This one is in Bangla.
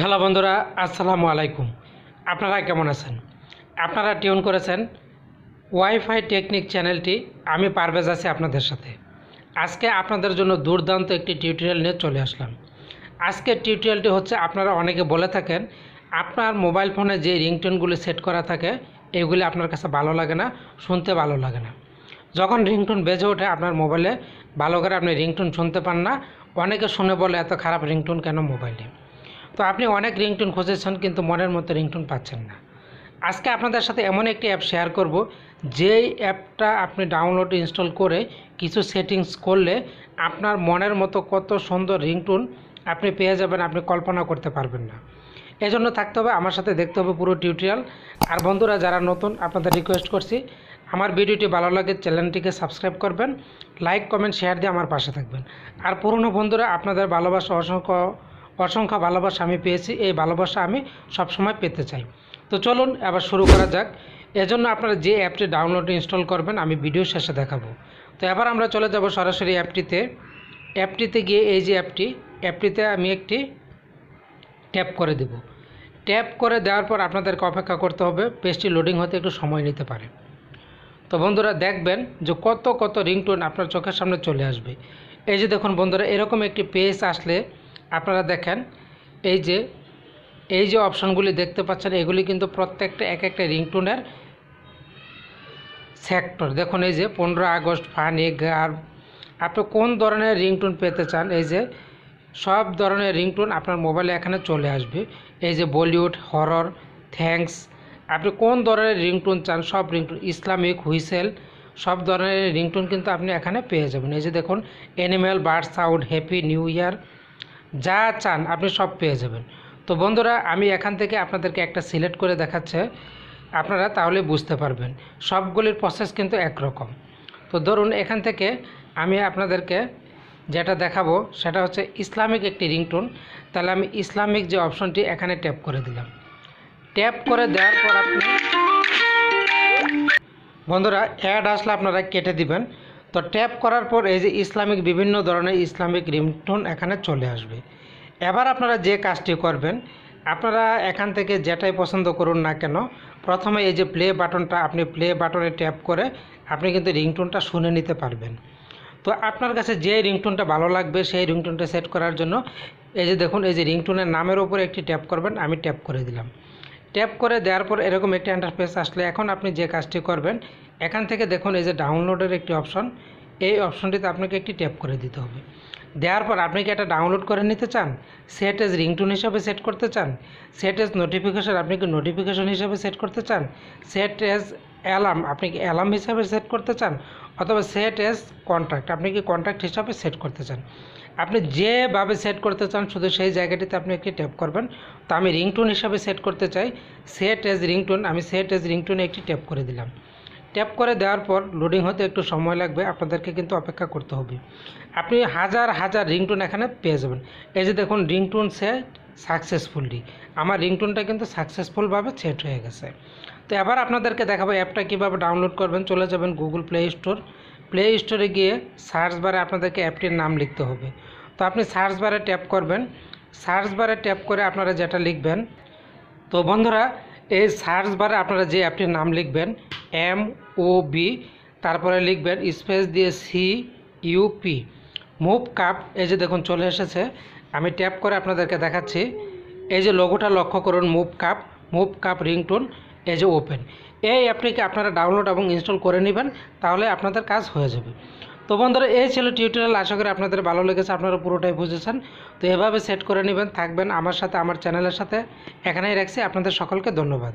হ্যালো বন্ধুরা, আসসালামু আলাইকুম। আপনারা কেমন আছেন? আপনারা টিউন করেছেন ওয়াইফাই টেকনিক চ্যানেলটি। আমি পারভেজ আছি আপনাদের সাথে। আজকে আপনাদের জন্য দুর্দান্ত একটি টিউটোরিয়াল নিয়ে চলে আসলাম। আজকের টিউটোরিয়ালটি হচ্ছে, আপনারা অনেকে বলে থাকেন আপনার মোবাইল ফোনে যে রিংটোনগুলি সেট করা থাকে এগুলি আপনার কাছে ভালো লাগে না, শুনতে ভালো লাগে না। যখন রিংটোন বেজে ওঠে আপনার মোবাইলে, ভালো করে আপনি রিংটোন শুনতে পান না। অনেকে শুনে বলে এত খারাপ রিংটোন কেন মোবাইলে। তো আপনি অনেক রিংটোন খুঁজেছেন কিন্তু মনের মতো রিংটোন পাচ্ছেন না। আজকে আপনাদের সাথে এমন একটি অ্যাপ শেয়ার করব, যেই অ্যাপটা আপনি ডাউনলোড ইনস্টল করে কিছু সেটিংস করলে আপনার মনের মতো কত সুন্দর রিংটোন আপনি পেয়ে যাবেন, আপনি কল্পনা করতে পারবেন না। এজন্য থাকতে হবে, আমার সাথে দেখতে হবে পুরো টিউটোরিয়াল। আর বন্ধুরা যারা নতুন, আপনাদের রিকোয়েস্ট করছি, আমার ভিডিওটি ভালো লাগে চ্যানেলটিকে সাবস্ক্রাইব করবেন, লাইক কমেন্ট শেয়ার দিয়ে আমার পাশে থাকবেন। আর পুরনো বন্ধুরা, আপনাদের ভালোবাসা অসংখ্য ভালোবাসা আমি পেয়েছি, এই ভালোবাসা আমি সবসময় পেতে চাই। তো চলুন এবার শুরু করা যাক। এজন্য আপনারা যে অ্যাপটি ডাউনলোড ইনস্টল করবেন আমি ভিডিও শেষে দেখাবো। তো এবার আমরা চলে যাব সরাসরি অ্যাপটিতে গিয়ে এই যে অ্যাপটিতে আমি একটি ট্যাপ করে দেব। ট্যাপ করে দেওয়ার পর আপনাদেরকে অপেক্ষা করতে হবে, পেজটি লোডিং হতে একটু সময় নিতে পারে। তো বন্ধুরা দেখবেন যে কত রিংটোন আপনার চোখের সামনে চলে আসবে। এই যে দেখুন বন্ধুরা, এরকম একটি পেজ আসলে আপনারা দেখেন এই যে অপশানগুলি দেখতে পাচ্ছেন, এগুলি কিন্তু প্রত্যেকটা এক একটা রিংটোনের সেক্টর। দেখুন এই যে 15 আগস্ট, ফানি, গার্ভ, আপনি কোন ধরনের রিংটোন পেতে চান, এই যে সব ধরনের রিংটোন আপনার মোবাইলে এখানে চলে আসবে। এই যে বলিউড, হরর, থ্যাঙ্কস, আপনি কোন ধরনের রিংটোন চান সব রিংটোন, ইসলামিক, হুইসেল, সব ধরনের রিংটোন কিন্তু আপনি এখানে পেয়ে যাবেন। এই যে দেখুন animal, bird sound, happy new year, যা চান আপনি সব পেয়ে যাবেন। তো বন্ধুরা আমি এখান থেকে আপনাদেরকে একটা সিলেক্ট করে দেখাচ্ছে, আপনারা তাহলে বুঝতে পারবেন। সবগুলির প্রসেস কিন্তু একরকম। তো ধরুন এখান থেকে আমি আপনাদেরকে যেটা দেখাবো সেটা হচ্ছে ইসলামিক একটি রিংটোন। তাহলে আমি ইসলামিক যে অপশনটি এখানে ট্যাপ করে দিলাম। ট্যাপ করে দেওয়ার পর আপনি বন্ধুরা অ্যাড আসলে আপনারা কেটে দিবেন। তো ট্যাপ করার পর এই যে ইসলামিক বিভিন্ন ধরনের ইসলামিক রিংটোন এখানে চলে আসবে। এবার আপনারা যে কাজটি করবেন, আপনারা এখান থেকে যেটাই পছন্দ করুন না কেন, প্রথমে এই যে প্লে বাটনটা, আপনি প্লে বাটনে ট্যাপ করে আপনি কিন্তু রিংটোনটা শুনে নিতে পারবেন। তো আপনার কাছে যে রিংটোনটা ভালো লাগবে সেই রিংটোনটা সেট করার জন্য এই যে দেখুন এই যে রিংটোনের নামের উপরে একটি ট্যাপ করবেন, আমি ট্যাপ করে দিলাম। ট্যাপ করে দেওয়ার পর এরকম একটি ইন্টারফেস আসলে এখন আপনি যে কাজটি করবেন, এখান থেকে দেখুন এই যে ডাউনলোডের একটি অপশন, এই অপশনটিতে আপনাকে একটি ট্যাপ করে দিতে হবে। দেওয়ার পর আপনি কি এটা ডাউনলোড করে নিতে চান, সেট এজ রিংটোন হিসাবে সেট করতে চান, সেট এজ নোটিফিকেশন আপনি কি নোটিফিকেশন হিসাবে সেট করতে চান, সেট এজ অ্যালার্ম আপনি কি অ্যালার্ম হিসাবে সেট করতে চান, অথবা সেট এজ কন্ট্যাক্ট আপনি কি কন্ট্যাক্ট হিসাবে সেট করতে চান। আপনি যেভাবে সেট করতে চান শুধু সেই জায়গাটিতে আপনি একটি ট্যাপ করবেন। তো আমি রিংটোন হিসাবে সেট করতে চাই, সেট এজ রিংটোন, আমি সেট এজ রিংটোনে একটি ট্যাপ করে দিলাম। ট্যাপ করে দেওয়ার পর লোডিং হতে একটু সময় লাগবে, আপনাদেরকে কিন্তু অপেক্ষা করতে হবে। আপনি হাজার রিংটোন এখানে পেয়ে যাবেন। এই যে দেখুন রিংটোন সেট সাকসেসফুলি, আমার রিংটোনটা কিন্তু সাকসেসফুলভাবে সেট হয়ে গেছে। তো এবার আপনাদেরকে দেখাবো অ্যাপটা কীভাবে ডাউনলোড করবেন। চলে যাবেন গুগল প্লে স্টোরে গিয়ে সার্চ বারে আপনাদেরকে অ্যাপটির নাম লিখতে হবে। তো আপনি সার্চ বারে ট্যাপ করবেন, সার্চ বারে ট্যাপ করে আপনারা যেটা লিখবেন, তো বন্ধুরা এই সার্চ বারে আপনারা যে অ্যাপটির নাম লিখবেন MOB, তারপরে লিখবেন স্পেস দিয়ে CUP, মুভ কাপ। এই যে দেখুন চলে এসেছে, আমি ট্যাপ করে আপনাদেরকে দেখাচ্ছি। এই যে লোগোটা লক্ষ্য করুন, মুভ কাপ রিংটোন, এই যে ওপেন। এই অ্যাপটিকে আপনারা ডাউনলোড এবং ইনস্টল করে নেবেন, তাহলে আপনাদের কাজ হয়ে যাবে। তো বন্ধুরা এই ছিল টিউটোরিয়াল, আশা করি আপনাদের ভালো লেগেছে, আপনারা পুরোটাই বুঝেছেন। তো এভাবে সেট করে নেবেন, থাকবেন আমার সাথে, আমার চ্যানেলের সাথে। এখানেই রাখছি, আপনাদের সকলকে ধন্যবাদ।